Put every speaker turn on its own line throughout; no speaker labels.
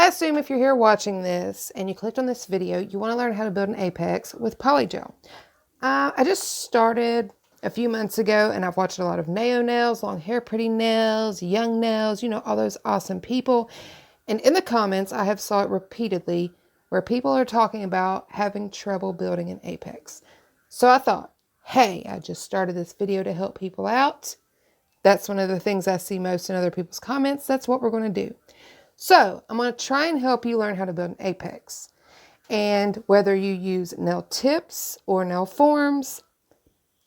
I assume if you're here watching this and you clicked on this video, you want to learn how to build an apex with POLYGEL. I just started a few months ago and I've watched a lot of Naio Nails, LongHairPrettyNails, Young Nails, you know, all those awesome people. And in the comments, I have saw it repeatedly where people are talking about having trouble building an apex. So I thought, hey, I just started this video to help people out. That's one of the things I see most in other people's comments. That's what we're going to do. So I'm going to try and help you learn how to build an apex. And whether you use nail tips or nail forms,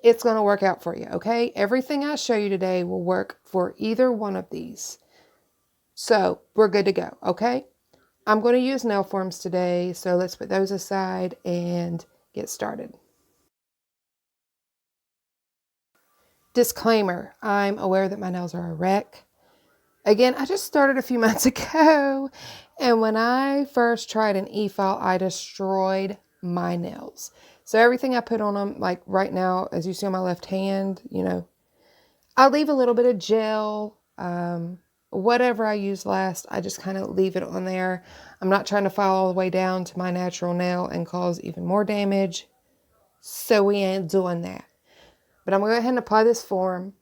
it's going to work out for you, okay? Everything I show you today will work for either one of these. So we're good to go, okay? I'm going to use nail forms today, so let's put those aside and get started. Disclaimer, I'm aware that my nails are a wreck. Again, I just started a few months ago, and when I first tried an e-file, I destroyed my nails. So everything I put on them, like right now, as you see on my left hand, you know, I leave a little bit of gel. Whatever I used last, I just kind of leave it on there. I'm not trying to file all the way down to my natural nail and cause even more damage. So we ain't doing that. But I'm going to go ahead and apply this form.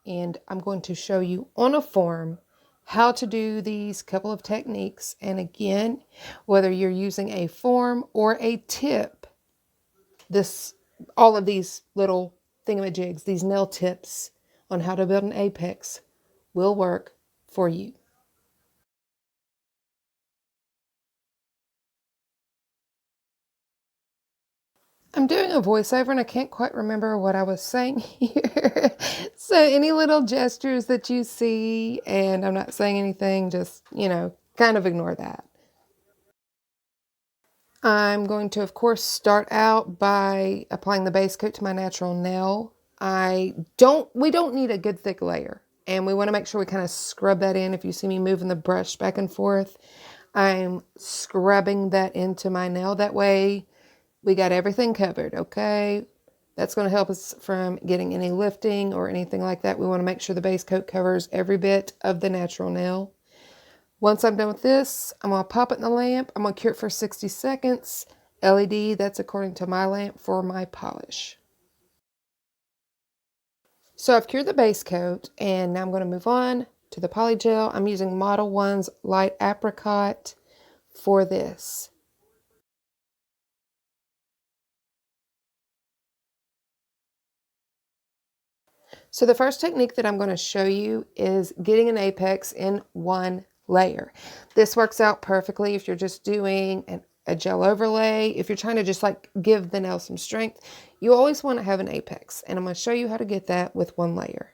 And I'm going to show you on a form how to do these couple of techniques. And again, whether you're using a form or a tip, all of these little thingamajigs, these nail tips on how to build an apex will work for you. I'm doing a voiceover and I can't quite remember what I was saying here. So any little gestures that you see and I'm not saying anything, just, you know, kind of ignore that. I'm going to, of course, start out by applying the base coat to my natural nail. We don't need a good thick layer. And we want to make sure we kind of scrub that in. If you see me moving the brush back and forth, I'm scrubbing that into my nail. That way we got everything covered, okay? That's going to help us from getting any lifting or anything like that. We want to make sure the base coat covers every bit of the natural nail. Once I'm done with this, I'm going to pop it in the lamp. I'm going to cure it for 60 seconds. LED, that's according to my lamp for my polish. So I've cured the base coat and now I'm going to move on to the POLYGEL. I'm using Model 1's Light Apricot for this. So the first technique that I'm going to show you is getting an apex in one layer. This works out perfectly if you're just doing a gel overlay. If you're trying to just like give the nail some strength, you always want to have an apex. And I'm going to show you how to get that with one layer.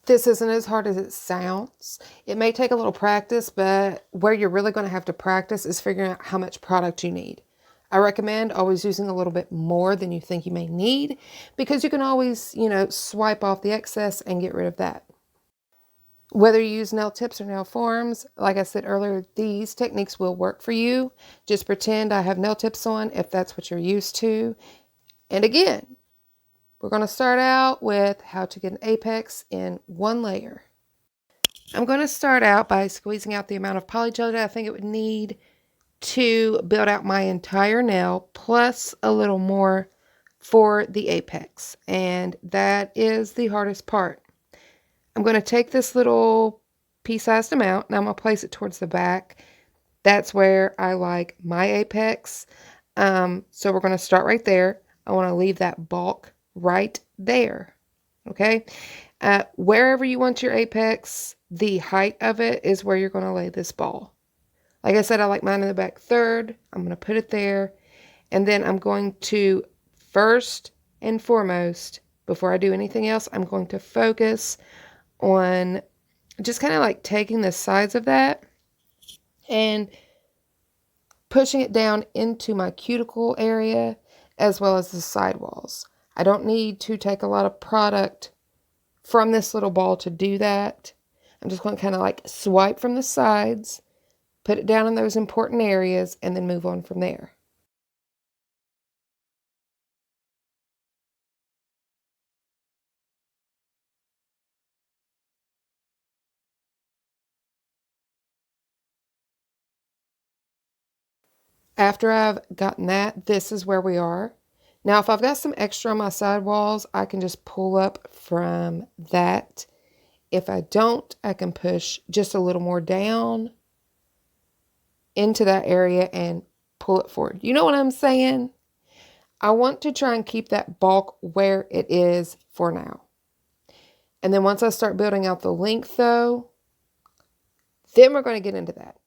This isn't as hard as it sounds. It may take a little practice, but where you're really going to have to practice is figuring out how much product you need. I recommend always using a little bit more than you think you may need because you can always, you know, swipe off the excess and get rid of that. Whether you use nail tips or nail forms, like I said earlier, these techniques will work for you. Just pretend I have nail tips on if that's what you're used to. And again, we're going to start out with how to get an apex in one layer. I'm going to start out by squeezing out the amount of POLYGEL that I think it would need to build out my entire nail, plus a little more for the apex. And that is the hardest part. I'm going to take this little pea-sized amount and I'm going to place it towards the back. That's where I like my apex. So we're going to start right there. I want to leave that bulk right there. Okay. Wherever you want your apex, the height of it is where you're going to lay this ball. Like I said, I like mine in the back third. I'm going to put it there. And then I'm going to, first and foremost, before I do anything else, I'm going to focus on just kind of like taking the sides of that and pushing it down into my cuticle area as well as the sidewalls. I don't need to take a lot of product from this little ball to do that. I'm just going to kind of like swipe from the sides, put it down in those important areas, and then move on from there. After I've gotten that, this is where we are. Now, if I've got some extra on my sidewalls, I can just pull up from that. If I don't, I can push just a little more down into that area and pull it forward. You know what I'm saying? I want to try and keep that bulk where it is for now. And then once I start building out the length though, then we're going to get into that.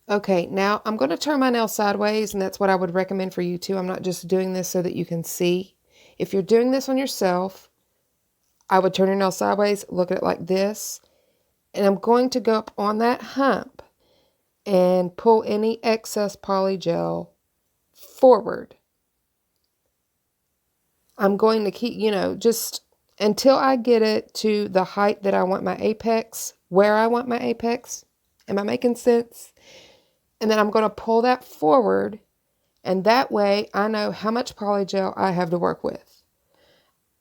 Okay, now I'm going to turn my nail sideways, and that's what I would recommend for you too. I'm not just doing this so that you can see. If you're doing this on yourself, I would turn your nail sideways, look at it like this, and I'm going to go up on that hump and pull any excess polygel forward. I'm going to keep, just until I get it to the height that I want my apex, where I want my apex. Am I making sense? And then I'm going to pull that forward, and that way I know how much polygel I have to work with.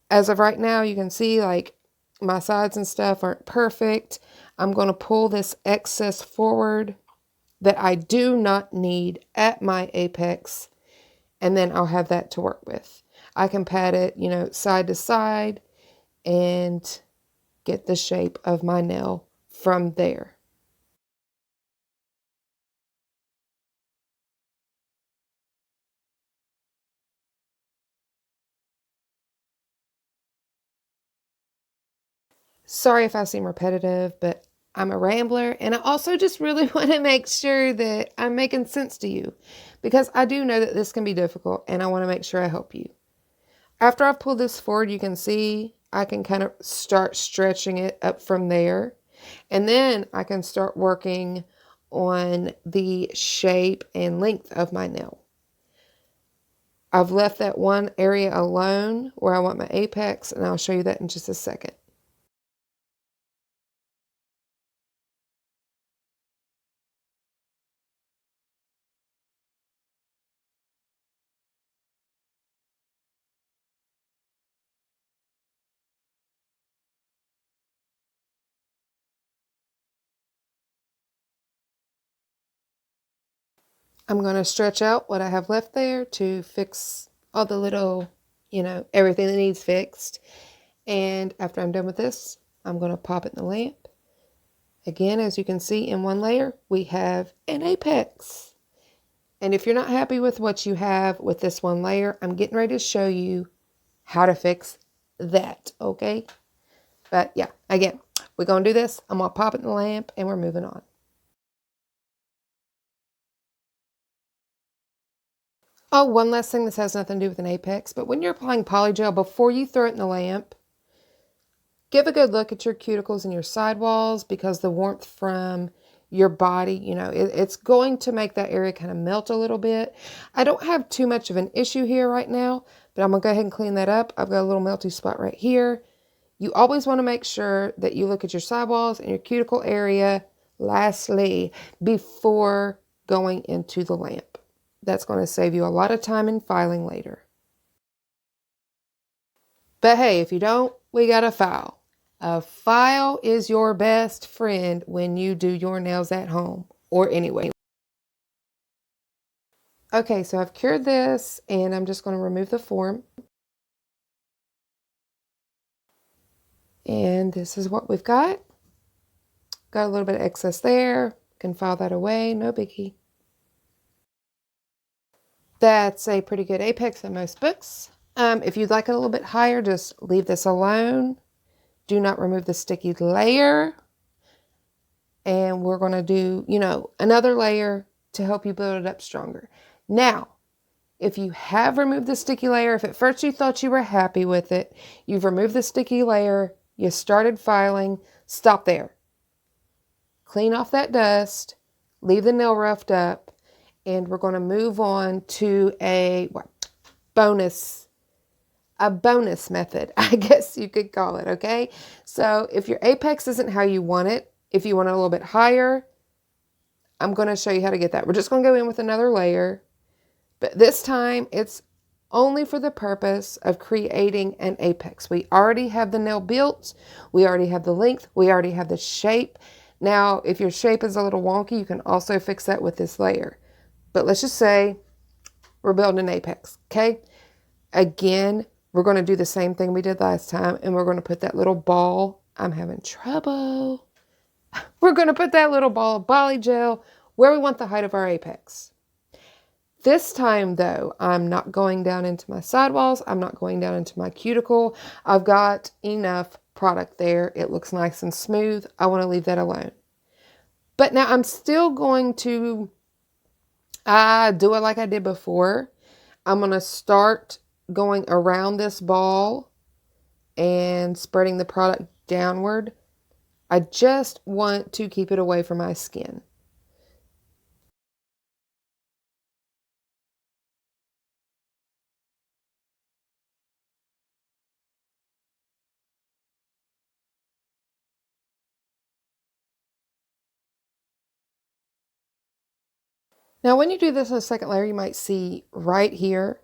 As of right now, you can see like my sides and stuff aren't perfect. I'm going to pull this excess forward that I do not need at my apex, and then I'll have that to work with. I can pat it, side to side and get the shape of my nail from there. Sorry if I seem repetitive, but I'm a rambler, and I also just really want to make sure that I'm making sense to you, because I do know that this can be difficult, and I want to make sure I help you. After I've pulled this forward, you can see I can kind of start stretching it up from there, and then I can start working on the shape and length of my nail. I've left that one area alone where I want my apex, and I'll show you that in just a second. I'm going to stretch out what I have left there to fix all the little, everything that needs fixed. And after I'm done with this, I'm going to pop it in the lamp. Again, as you can see in one layer, we have an apex. And if you're not happy with what you have with this one layer, I'm getting ready to show you how to fix that, okay? But yeah, again, we're going to do this. I'm going to pop it in the lamp and we're moving on. Oh, one last thing, this has nothing to do with an apex, but when you're applying polygel, before you throw it in the lamp, give a good look at your cuticles and your sidewalls, because the warmth from your body, it's going to make that area kind of melt a little bit. I don't have too much of an issue here right now, but I'm going to go ahead and clean that up. I've got a little melty spot right here. You always want to make sure that you look at your sidewalls and your cuticle area lastly before going into the lamp. That's going to save you a lot of time in filing later. But hey, if you don't, we got a file. A file is your best friend when you do your nails at home or anyway. Okay, so I've cured this and I'm just going to remove the form. And this is what we've got. Got a little bit of excess there. Can file that away, no biggie. That's a pretty good apex in most books. If you'd like it a little bit higher, just leave this alone. Do not remove the sticky layer. And we're going to do, another layer to help you build it up stronger. Now, if you have removed the sticky layer, if at first you thought you were happy with it, you've removed the sticky layer, you started filing, stop there. Clean off that dust, leave the nail roughed up, and we're going to move on to a bonus method, I guess you could call it, okay? So if your apex isn't how you want it, if you want it a little bit higher, I'm going to show you how to get that. We're just going to go in with another layer, but this time it's only for the purpose of creating an apex. We already have the nail built, we already have the length, we already have the shape. Now, if your shape is a little wonky, you can also fix that with this layer. But let's just say we're building an apex, okay? Again, we're going to do the same thing we did last time, and we're going to put that little ball. I'm having trouble. We're going to put that little ball of polygel where we want the height of our apex. This time, though, I'm not going down into my sidewalls. I'm not going down into my cuticle. I've got enough product there. It looks nice and smooth. I want to leave that alone. But now I'm still going to do it like I did before. I'm going to start going around this ball and spreading the product downward. I just want to keep it away from my skin. Now, when you do this on the second layer, you might see right here,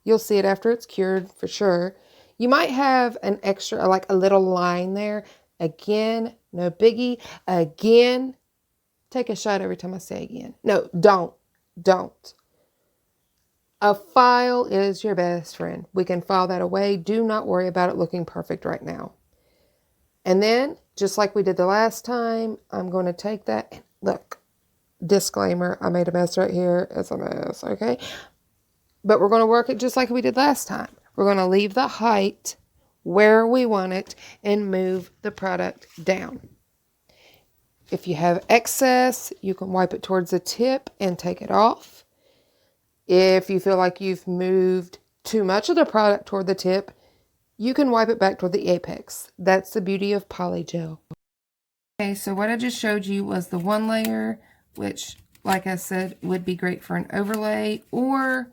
you'll see it after it's cured for sure. You might have an extra, like a little line there. Again, no biggie. Again, take a shot every time I say again. No, don't. A file is your best friend. We can file that away. Do not worry about it looking perfect right now. And then, just like we did the last time, I'm going to take that and look. Disclaimer, I made a mess right here. It's a mess, okay? But we're going to work it just like we did last time. We're going to leave the height where we want it and move the product down. If you have excess, you can wipe it towards the tip and take it off. If you feel like you've moved too much of the product toward the tip, you can wipe it back toward the apex. That's the beauty of polygel. Okay, so what I just showed you was the one layer, which, like I said, would be great for an overlay or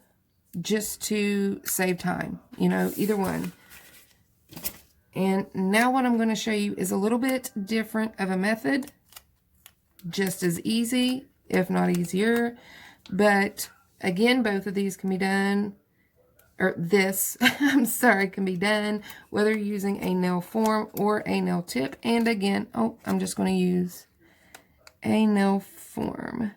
just to save time, you know, either one. And now what I'm going to show you is a little bit different of a method, just as easy, if not easier. But again, both of these can be done, or this, I'm sorry, can be done whether you're using a nail form or a nail tip. And again, I'm just going to use a nail form.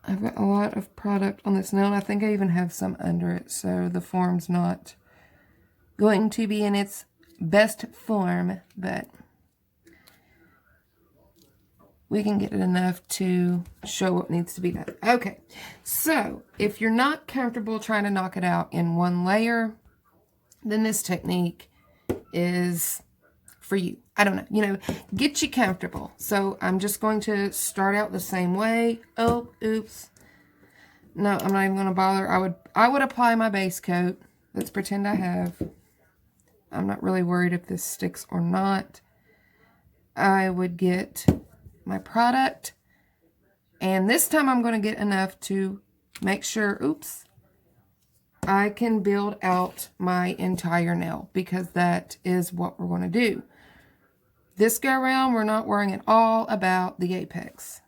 I've got a lot of product on this nail, and I think I even have some under it, so the form's not going to be in its best form, but we can get it enough to show what needs to be done. Okay, so if you're not comfortable trying to knock it out in one layer, then this technique is for you. I don't know, you know, get you comfortable. So I'm just going to start out the same way. Oh, oops. No, I'm not even going to bother. I would apply my base coat. Let's pretend I have. I'm not really worried if this sticks or not. I would get my product, and this time I'm going to get enough to make sure, oops, I can build out my entire nail, because that is what we're going to do. This go around, we're not worrying at all about the apex.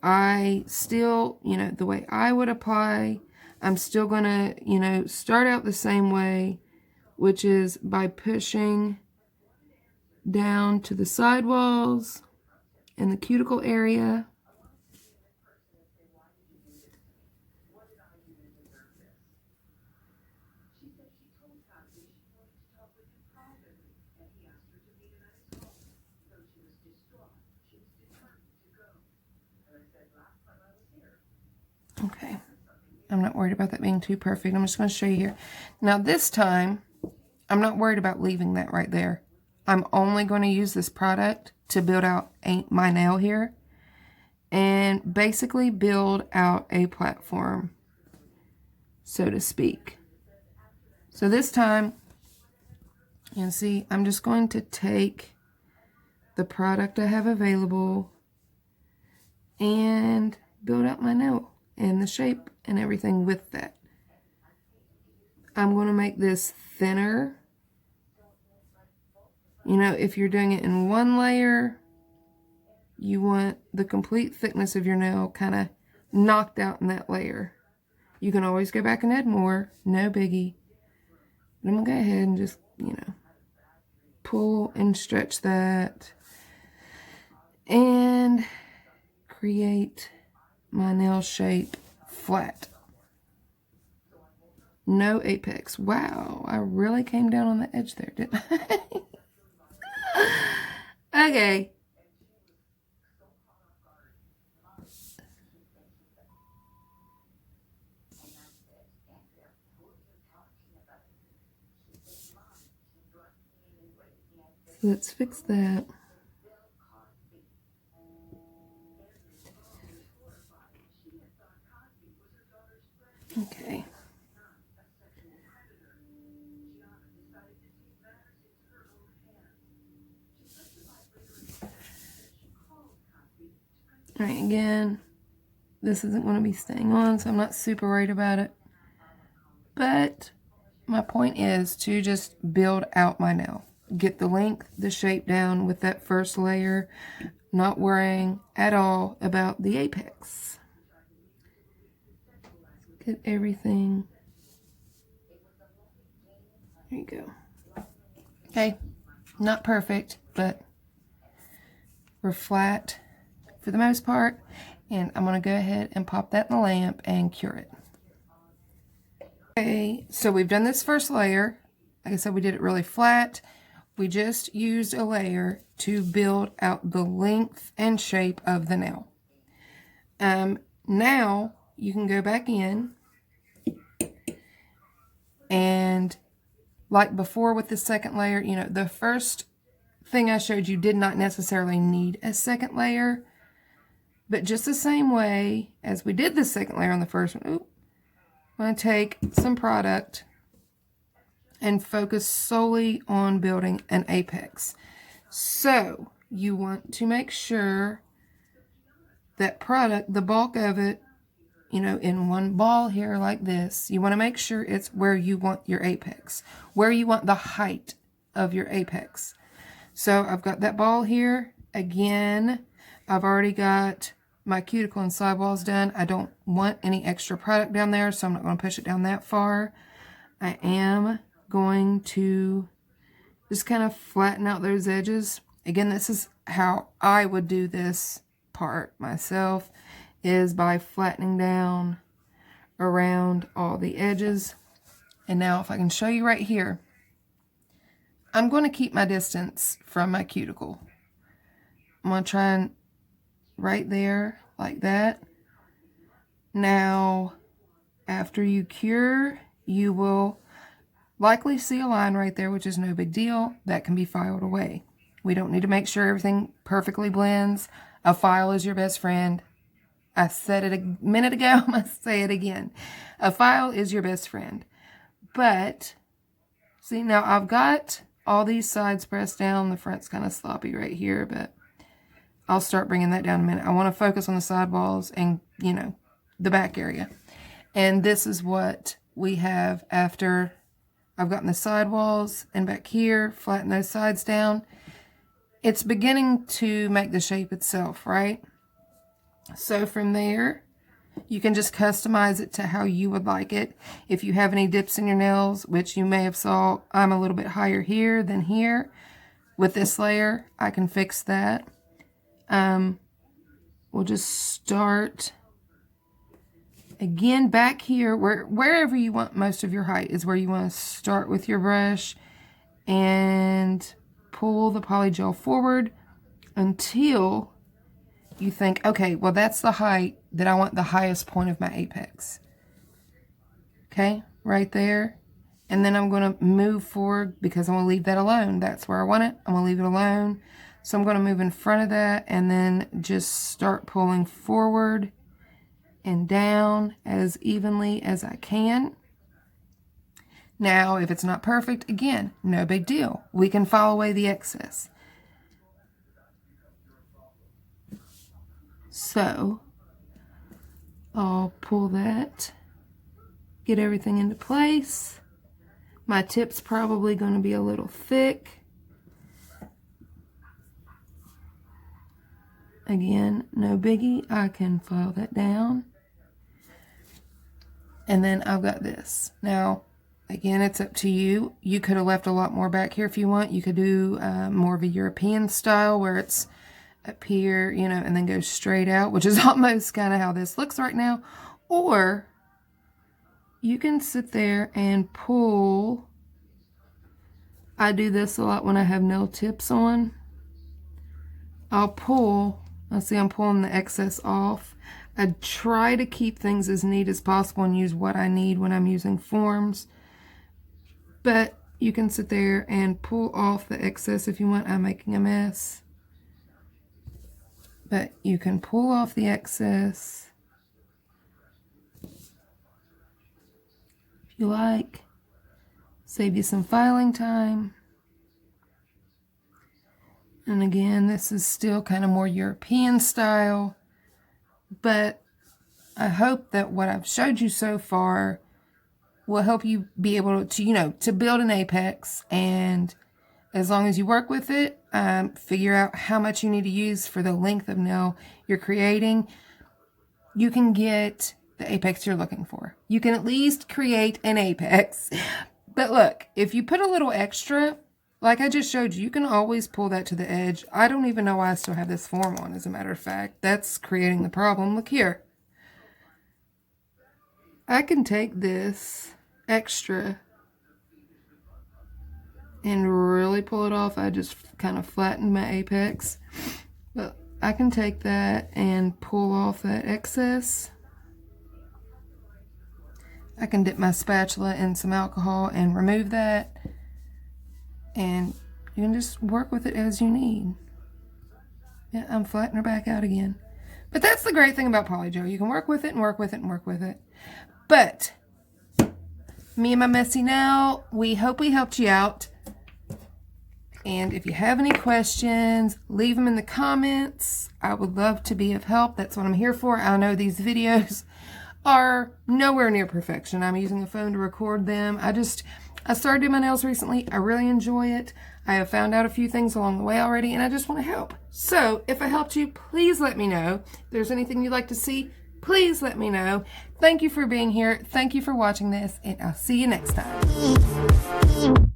I still, you know, the way I would apply, I'm still going to, you know, start out the same way, which is by pushing down to the sidewalls and the cuticle area. Okay, I'm not worried about that being too perfect. I'm just going to show you here. Now this time, I'm not worried about leaving that right there. I'm only going to use this product to build out my nail here and basically build out a platform, so to speak. So this time, you can see I'm just going to take the product I have available and build out my nail and the shape and everything with that. I'm going to make this thinner. You know, if you're doing it in one layer, you want the complete thickness of your nail kind of knocked out in that layer. You can always go back and add more, no biggie. But I'm going to go ahead and just, you know, pull and stretch that. And create my nail shape flat. No apex. Wow, I really came down on the edge there, didn't I? Okay. Let's fix that. Okay. All right, again, this isn't going to be staying on, so I'm not super worried about it. But my point is to just build out my nail. Get the length, the shape down with that first layer, not worrying at all about the apex. Get everything. There you go. Okay, not perfect, but we're flat for the most part. And I'm going to go ahead and pop that in the lamp and cure it. Okay, so we've done this first layer. Like I said, we did it really flat. We just used a layer to build out the length and shape of the nail. Now you can go back in and like before with the second layer, you know, the first thing I showed you did not necessarily need a second layer, but just the same way as we did the second layer on the first one, I'm going to take some product and focus solely on building an apex. So you want to make sure that product, the bulk of it, you know, in one ball here like this, you want to make sure it's where you want your apex, where you want the height of your apex. So I've got that ball here. Again, I've already got my cuticle and sidewalls done. I don't want any extra product down there, so I'm not going to push it down that far. I am going to just kind of flatten out those edges. Again, this is how I would do this part myself, is by flattening down around all the edges. And now if I can show you right here, I'm going to keep my distance from my cuticle. I'm going to try and right there like that. Now, after you cure, you will likely see a line right there, which is no big deal. That can be filed away. We don't need to make sure everything perfectly blends. A file is your best friend. I said it a minute ago, I'm going to say it again. A file is your best friend. But, see, now I've got all these sides pressed down. The front's kind of sloppy right here, but I'll start bringing that down in a minute. I want to focus on the sidewalls and, you know, the back area. And this is what we have after I've gotten the sidewalls and back here, flatten those sides down. It's beginning to make the shape itself, right? So from there, you can just customize it to how you would like it. If you have any dips in your nails, which you may have saw, I'm a little bit higher here than here. With this layer, I can fix that. We'll just start again back here, wherever you want most of your height is where you want to start with your brush and pull the polygel forward until you think, okay, well, that's the height that I want the highest point of my apex. Okay, right there. And then I'm going to move forward because I'm going to leave that alone. That's where I want it. I'm going to leave it alone. So I'm going to move in front of that and then just start pulling forward and down as evenly as I can. Now, if it's not perfect, again, no big deal. We can file away the excess. So, I'll pull that, get everything into place. My tip's probably going to be a little thick. Again, no biggie. I can file that down. And then I've got this. Now, again, it's up to you. You could have left a lot more back here if you want. You could do more of a European style where it's up here, you know, and then go straight out, which is almost kind of how this looks right now. Or you can sit there and pull. I do this a lot when I have nail tips on. I'll pull. I'll see I'm pulling the excess off. I try to keep things as neat as possible and use what I need when I'm using forms. But you can sit there and pull off the excess if you want. I'm making a mess. But you can pull off the excess if you like. Save you some filing time. And again, this is still kind of more European style. But I hope that what I've showed you so far will help you be able to, you know, to build an apex. And as long as you work with it, figure out how much you need to use for the length of nail you're creating, you can get the apex you're looking for. You can at least create an apex. But look, if you put a little extra, like I just showed you, you can always pull that to the edge. I don't even know why I still have this form on, as a matter of fact. That's creating the problem. Look here. I can take this extra and really pull it off. I just kind of flattened my apex. But I can take that and pull off that excess. I can dip my spatula in some alcohol and remove that. And you can just work with it as you need. Yeah, I'm flattening her back out again. But that's the great thing about POLYGEL. You can work with it and work with it and work with it. But me and my messy nail, we hope we helped you out. And if you have any questions, leave them in the comments. I would love to be of help. That's what I'm here for. I know these videos are nowhere near perfection. I'm using a phone to record them. I started doing my nails recently. I really enjoy it. I have found out a few things along the way already, and I just want to help. So if I helped you, please let me know. If there's anything you'd like to see, please let me know. Thank you for being here. Thank you for watching this, and I'll see you next time.